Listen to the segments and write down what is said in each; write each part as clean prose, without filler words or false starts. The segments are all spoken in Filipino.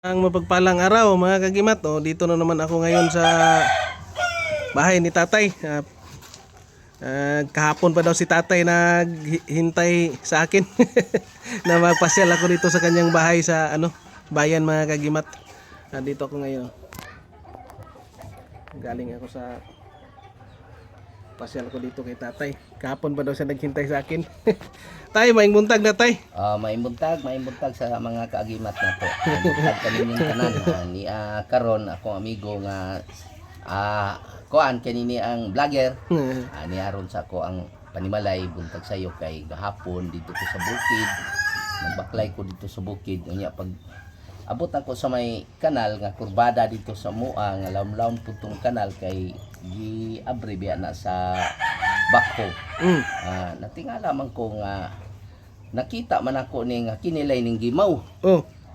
Ang mapagpalang araw mga kagimat, dito na naman ako ngayon sa bahay ni tatay. Kahapon pa daw si tatay naghintay sa akin na magpasyal ako dito sa kanyang bahay sa bayan mga kagimat. Dito ako ngayon. Galing ako sa pasyal ko dito kay tatay. Kahapon pa daw siya naghintay sa akin. Tay, maing buntag na tay. Maing buntag sa mga kaagimat na to. Buntag kanining tanan ni karon akong amigo nga kuan kanini ang vlogger. Ni aron sa ko ang panimalay buntag sayo kay gahapon dito ko sa bukid. Nagbaklay ko dito sa bukid unya pag abot ako sa may kanal nga kurbada dito sa mua nga lamlaw putong kanal kay giabre biya na sa bako. Natingala man ko nga nakita man ako ni nga kinilay ning gimaw.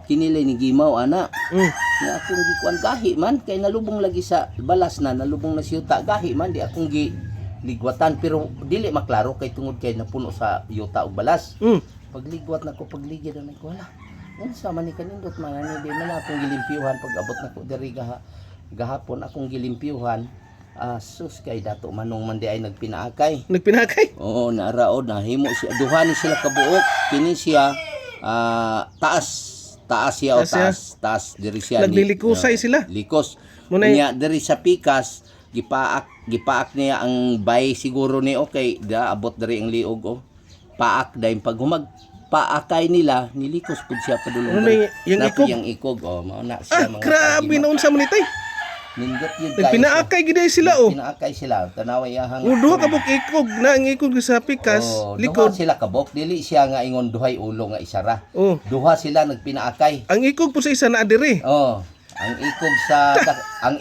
Kinilay ning gimaw ana. Nga akong gikuan gahi man kay nalubong lagi sa balas na nalubong na siyuta gahi man di akong ligwatan pero dili maklaro kay tungod kay napuno sa yuta ug balas. Pagligwat nako pagligid na ko wala. Unsa man ni kanindot man ani di man akong gilimpyuhan pag abot nako diri gahapon akong gilimpyuhan. Sus kay dato manong man di ay nagpinaakay. Nagpinaakay? Oo, naaraod na himo siya duha ni sila kabuok. Kini siya taas diri siya naglilikusay sila. Likos. Unya diri sa pikas gipaak niya ang bay siguro ni okay da abot diri ang liog paak dayon pag paakay nila nilikos pud siya padulong yung ikog mao na siya mga grabe na unsa man ni tay. Nindot yun guys. Nagpinaakay giday sila Pinaakay sila. Tanaway ahang. Duha kabuk ikog na ang ikog sa pikas likod. Duha sila kabuk dili siya nga ingon duhay ulo nga isara. Duha sila nagpinaakay. Ang ikog po sa isa na adiri. Ang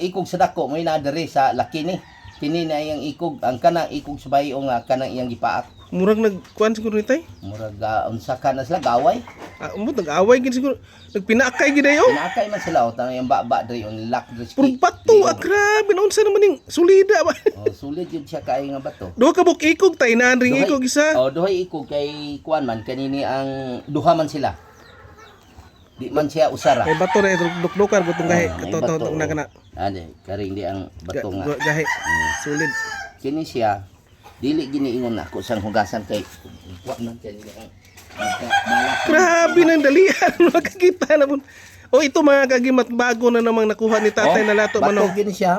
ikog sa dako may naadiri sa laki ni. Kini na iyang ikog, ang kanang ikog sa bayo nga kanang iyang gipaak. Murag nagkuan siguro ni tay. Murag unsa ka na sila gaway. Nag-away gid siguro. Nagpinaakay gid ayo. Pinaakay man sila tanang yung baba diri on lock diri. Puro bato, grabe na unsa naman ning sulida ba. Sulit yun siya kay nga bato. Duha kabuk ikog tay na ring ikog isa. Duha ikog kay kuan man kanini ang duha man sila. Di man siya usara. Kay bato na dukdukar gutong gahi. Kato na kana. Karing di ang bato nga. Gahi. Sulid. Kini siya dili giniingon ako sang hugasan kay kuan man kanini ang grabe nang dalian makakita na mo. Ito mga kagimat bago na namang nakuha ni tatay na lato manok. Bato gini siya.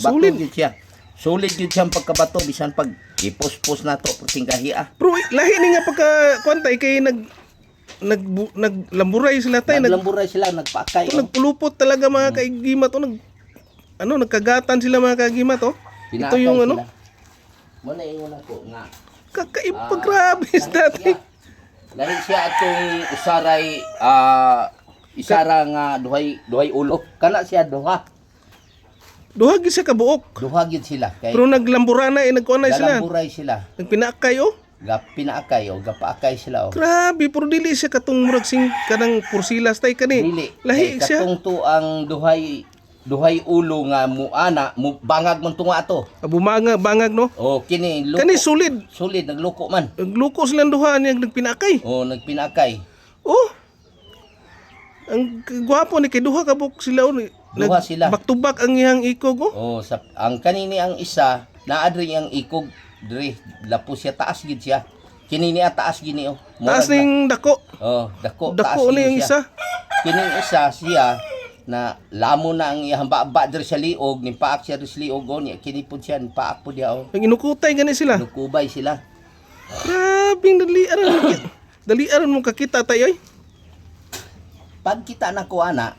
Sulid gid siya. Sulit yun siyang pagkabato bisan pag ipos-pos nato puting gahi Pero lahi ni nga pagka kwantay kay naglamburay sila tay. Naglamburay sila, nagpaakay. Nagpulupot talaga mga kagimat nagkagatan sila mga kagimat Ito yung sila. Muna ingon ako nga kakaiba grabe tatay. Lahi siya atong usaray isara nga duhay ulo. Kana siya duha. Duha gid siya kabuok. Duha gid sila kay. Pero naglamburana nagkuan na sila. Naglamburay sila. Nagpinaakay Pinaakay gapaakay sila Grabe, pero dili siya katong murag sing kanang pursilas tay kani. Dili. Lahi siya. Katong to ang duhay ulo nga bangag man tunga ato. Bangag no? Kini luko. Kani sulid. Sulid nagluko man. Nagluko silang duha niya nagpinakay. Nagpinakay. Ang gwapo ni kay duha kabuk sila Duha sila. Back to back ang iyang ikog ang kanini ang isa naadri ang ikog diri lapos siya taas gid siya. Kini niya taas gini Taas ning dako. Dako ni ang isa. Kining isa siya na lamo na ang iyang baba diri sa liog ni paak siya diri sa liog niya kini pud siya ni paak pud dia Ang inukutay gani sila. Nukubay sila. Grabe daliaran mo kakita tay Pag kita na ko ana,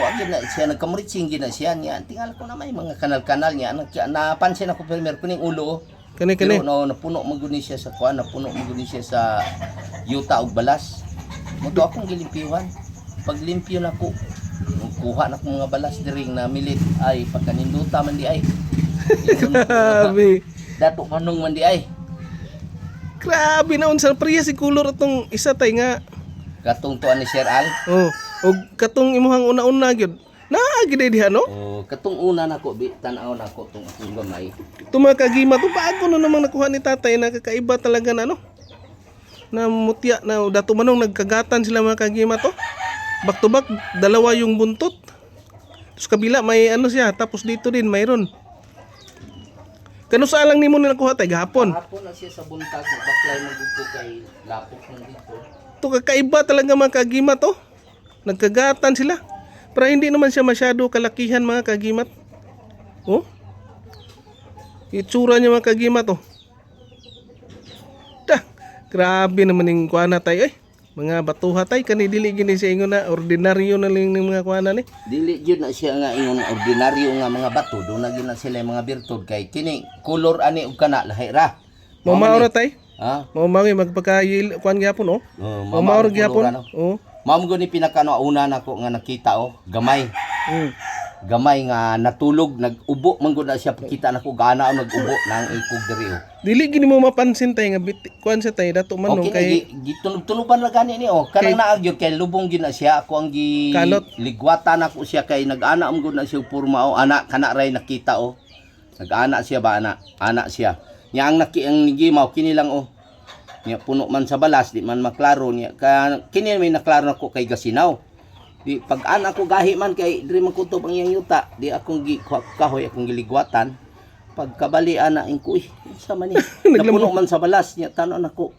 wa gid na siya nagkamuritsing gid na siya niya. Tingal ko na may mga kanal-kanal niya. Napansin ako primer kuning ulo. Kani. Napuno maguni siya sa kuan, napuno maguni siya sa yuta ug balas. Moto akong gilimpyuhan. Pag limpyo na ko, kuha na ko mga balas diri na milit ay pagkaninduta man di ay. Grabe. Dato manong man di ay. Grabe na unsa priya si kulor atong isa tay nga Katong tuan ni Sir Al. Og katong imuhang una-una gyud. Naagi diha no? Katong una nako tan-aw nako tong akong gamay. Ito mga kagimat, bago na namang nakuha ni tatay na kakaiba talaga na mutya na dato manong nagkagatan sila mga kagimat back to back, dalawa yung buntot. Tapos kabila may ano siya, tapos dito din mayroon. Kano sa alang nimo nila kuha tay gahapon? Hapon na siya sa buntag, baklay magugto kay lapok man dito. To kakaiba talaga mga kagimat oh. Nagkagatan sila. Pero hindi naman siya masyado kalakihan mga kagimat. Oh. Itsura niya mga kagimat oh. Dah, grabe naman yung kuana tay eh. Mga batuha tay kani dili gini siya ingon na ordinaryo na lang ng mga kuana ni. Dili jud na siya nga ingon ordinaryo nga mga bato, do na gyud na sila yung mga birtud kay kini color ani ug kana lahi ra. Mamaura tay. Ha? Mamawi magpakayil kuan gyapon oh. Mamaura gyapon. Oh. Mao mo ni pinakano una nako nga nakita oh, gamay. Gamay nga natulog, nag-ubo man gud na siya pakita nako gana og nag-ubo nang ikog diri oh. Dili gini mo mapansin tay nga kuan sa tay dato manong kay gitunog-tunuban ra gani ni oh. Kanang naagyod kay lubong gid na siya ako ang ligwatan ako siya kay nag-ana man gud na siya porma oh. Ana kana ray nakita oh. Nag-ana siya ba ana siya. Nya ang nigimaw kini lang oh. Nya puno man sa balas di man maklaro niya kini may naklaro nako kay gasinaw. Di pag ana ko gahi man kay diri man kutob ang iyang yuta, di akong kahoy akong giligwatan. Pagkabali ana ingko sa man ni. Napuno man sa balas niya tanon nako.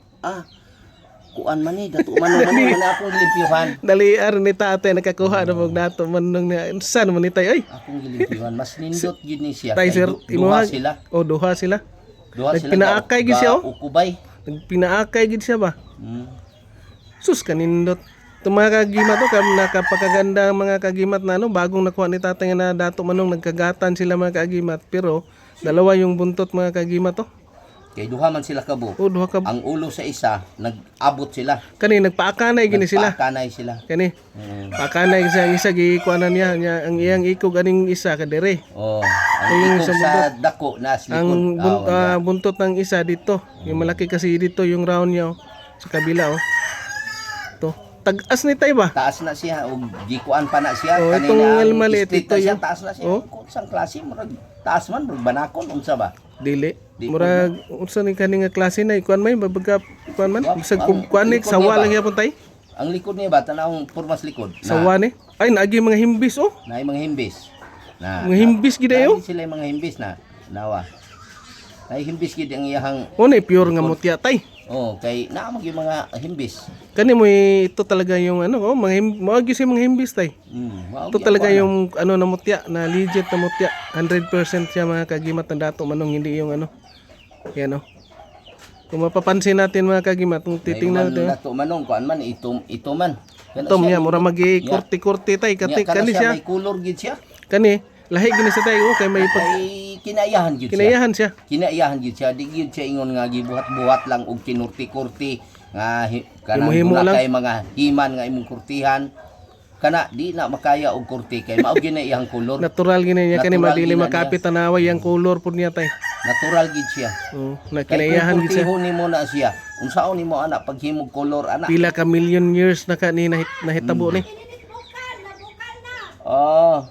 Kuan man ni dato man akong gilimpyuhan. Daliar ni tate nakakuha na mong dato manong na saan man ni tay ay. Akong gilimpyuhan mas nindot gid ni siya. Tay sir, duha sila. Oh, duha sila. Nagpinaakay gid siya oh. Ukubay. Nagpinaakay gid siya ba? Sus kanindot. Ito mga kagimat to, nakapakaganda ang mga kagimat na ano, bagong nakuha ni tatay na dato manong nagkagatan sila mga kagimat. Pero dalawa yung buntot mga kagimat to. Kay duha man sila kabo. Oh, duha ka. Ang ulo sa isa, nag-abot sila. Kani nagpaakanay gini sila. Nagpaakanay sila. Kani. Paakanay sa ang isa gikuanan niya, ang iyang ikog aning isa kadire. Oh, ang ikog sa dako na likod. Ang buntot ng isa dito. Yung malaki kasi dito yung round niya oh, sa kabila oh. To. Tagas ni tay ba? Taas na siya ug gikuan pa na siya oh, itong maliit ito siya yung taas na siya. Oh? Sang klase murag taas man murag banakon unsa ba? Dili. Murag unsa ni kani nga klase na ikuan may babagka kuan man. Bisag kuan ni sawa lang yapon tay. Ang likod niya ba tanawang pormas likod. Sawa ni. Ay naagi mga himbis oh. Naay mga himbis. Mga himbis gid ayo. Sila yung mga himbis na nawa. Naay himbis gid ang iyang oh ni pure nga mutya tay. Oh, kay naamag yung mga himbis. Kani mo ito talaga yung ano oh, mga si mga himbis tay. Ito talaga yung ano na mutya, na legit na mutya. 100% siya mga kagimat ng dato manong hindi yung ano. Yan oh. Kung mapapansin natin mga kagimat, kung titingnan natin. Dato manong kuan man ito man. Itom niya mura magi-kurti-kurti tay kani siya. May color gid siya. Kani lahi gini sa tay oh kay may kinayahan gid siya. Kinayahan gid siya. Di gid siya ingon nga gibuhat-buhat lang og kinurti-kurti nga kanang kay mga himan nga imong kurtihan. Kana di na makaya og kurti kay mao gina iyang kolor. Natural gina niya kani madili makapit tanaway ang kolor pud niya tay. Natural gid siya. Oh, na kinayahan gid siya. Kurtihon nimo na siya. Unsaon nimo ana paghimog kolor ana? Pila ka million years na kani nahitabo ni. Oh.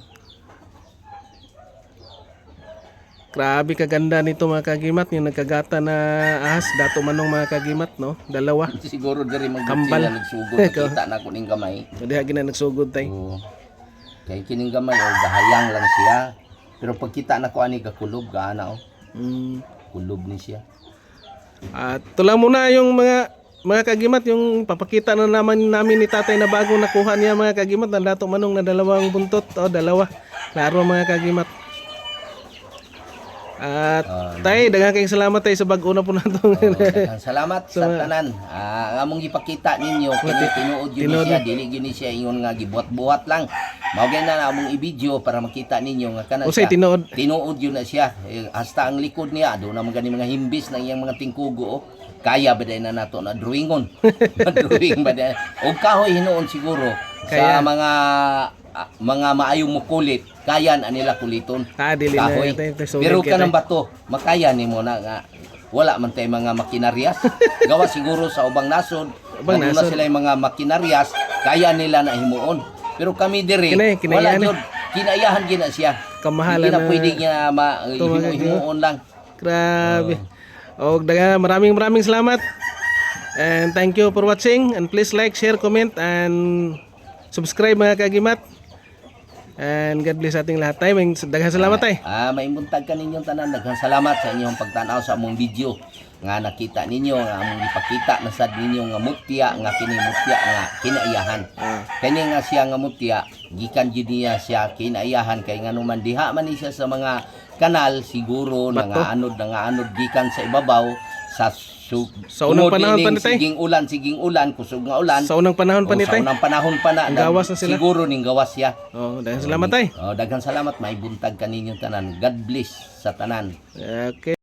Grabe kaganda nito mga kagimat, yung nagkagata na ahas, dato manong mga kagimat, no? Dalawa. Siguro diri Kambal. nagsugod nakita na ko ning gamay. Diha gina nagsugod tay. Oo. Kay kining gamay gahayang lang siya. Pero pagkita na ko ani kakulob gaana oh. Kulob ni siya. At tula muna yung mga kagimat, yung papakita na naman namin ni tatay na bagong nakuha niya mga kagimat, na dato manong na dalawang buntot, dalawa. Klaro mga kagimat. At tay, daghang kayong salamat tay sa bag-o na po nato. Salamat sa tanan. Ang among gipakita ninyo kini tinuod yun siya, dili gyud siya ingon nga gibuhat-buhat lang. Mao gyud na among i-video para makita ninyo nga kana siya. Tinuod yun na siya. Hasta ang likod niya do na mga himbis ng iyang mga tingkugo. Kaya ba na nato na drawingon. Drawing ba day. Og kahoy hinuon siguro sa mga maayong mukulit, kaya na nila kuliton. Dili kahoy. Pero kanang bato, makaya nimo na nga wala man tay mga makinaryas. Gawa siguro sa ubang nasod, na sila yung mga makinaryas, kaya nila na himuon. Pero kami diri, wala jud, kinayahan gina siya. Kamahalan na pwede niya himuon lang. Grabe. Maraming salamat. And thank you for watching, and please like, share, comment, and subscribe mga kaagimat. And God bless ating lahat tay. Daghang salamat tay. Maimuntag ka ninyong tanan, daghang salamat sa inyong pagtanaw sa among video nga nakita ninyo nga among ipakita na sad ninyo nga mutya nga kini mutya nga kinaiyahan. Kani nga siya nga mutya gikan jud niya siya kinaiyahan kay nganuman diha man ni siya sa mga kanal siguro nga anod gikan sa ibabaw sa unang panahon pa ni tay. Siging ulan, kusog nga ulan. Sa unang panahon pa ni tay. Sa unang panahon pa na. Gawas na sila. Siguro ning gawas siya. Daghang salamat tay. Daghang salamat, may buntag kaninyong tanan. God bless sa tanan. Okay.